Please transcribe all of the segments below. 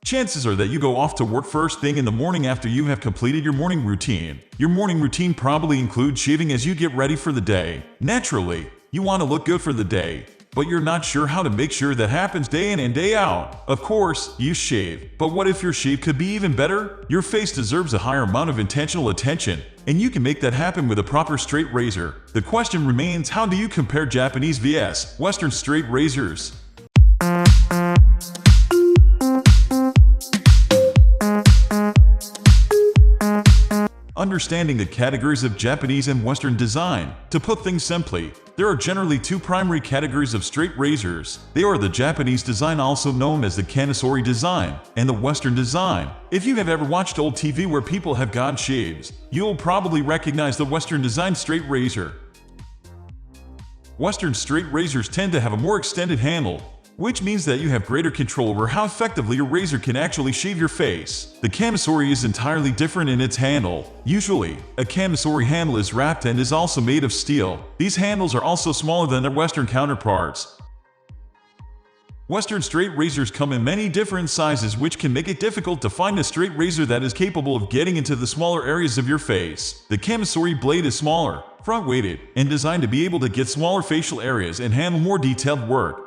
Chances are that you go off to work first thing in the morning after you have completed your morning routine. Your morning routine probably includes shaving as you get ready for the day. Naturally, you want to look good for the day, but you're not sure how to make sure that happens day in and day out. Of course, you shave. But what if your shave could be even better? Your face deserves a higher amount of intentional attention, and you can make that happen with a proper straight razor. The question remains, how do you compare Japanese vs. Western straight razors? Understanding the categories of Japanese and Western design. To put things simply, there are generally two primary categories of straight razors. They are the Japanese design, also known as the Kanisori design, and the Western design. If you have ever watched old TV where people have gotten shaves, you'll probably recognize the Western design straight razor. Western straight razors tend to have a more extended handle, which means that you have greater control over how effectively your razor can actually shave your face. The Kanisori is entirely different in its handle. Usually, a Kanisori handle is wrapped and is also made of steel. These handles are also smaller than their Western counterparts. Western straight razors come in many different sizes, which can make it difficult to find a straight razor that is capable of getting into the smaller areas of your face. The Kanisori blade is smaller, front-weighted, and designed to be able to get smaller facial areas and handle more detailed work.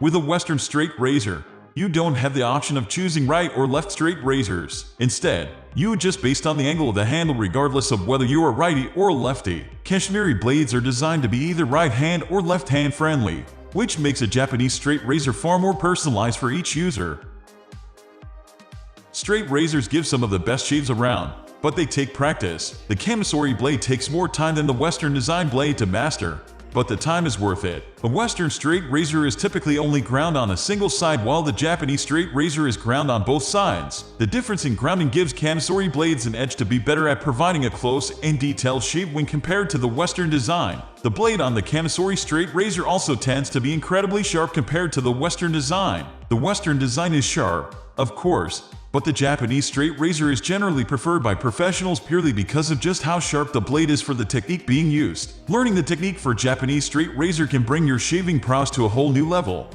With a Western straight razor, you don't have the option of choosing right or left straight razors. Instead, you adjust based on the angle of the handle regardless of whether you are righty or lefty. Kashmiri blades are designed to be either right hand or left hand friendly, which makes a Japanese straight razor far more personalized for each user. Straight razors give some of the best shaves around, but they take practice. The Kanisori blade takes more time than the Western design blade to master, but the time is worth it. A Western straight razor is typically only ground on a single side, while the Japanese straight razor is ground on both sides. The difference in grounding gives Kanisori blades an edge to be better at providing a close and detailed shave when compared to the Western design. The blade on the Kanisori straight razor also tends to be incredibly sharp compared to the Western design. The Western design is sharp, of course, but the Japanese straight razor is generally preferred by professionals purely because of just how sharp the blade is for the technique being used. Learning the technique for Japanese straight razor can bring your shaving prowess to a whole new level.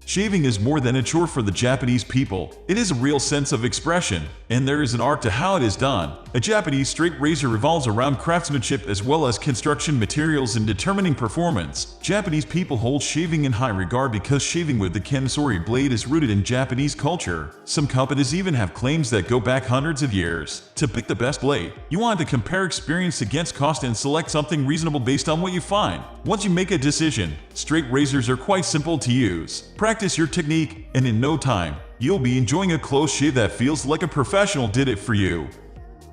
Shaving is more than a chore for the Japanese people. It is a real sense of expression, and there is an art to how it is done. A Japanese straight razor revolves around craftsmanship as well as construction materials in determining performance. Japanese people hold shaving in high regard because shaving with the Kanisori blade is rooted in Japanese culture. Some companies even have claims that go back hundreds of years. To pick the best blade, you want to compare experience against cost and select something reasonable based on what you find. Once you make a decision, straight razors are quite simple to use. Practice your technique, and in no time, you'll be enjoying a close shave that feels like a professional did it for you.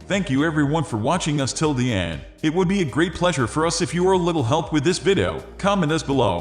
Thank you everyone for watching us till the end. It would be a great pleasure for us if you were a little help with this video. Comment us below.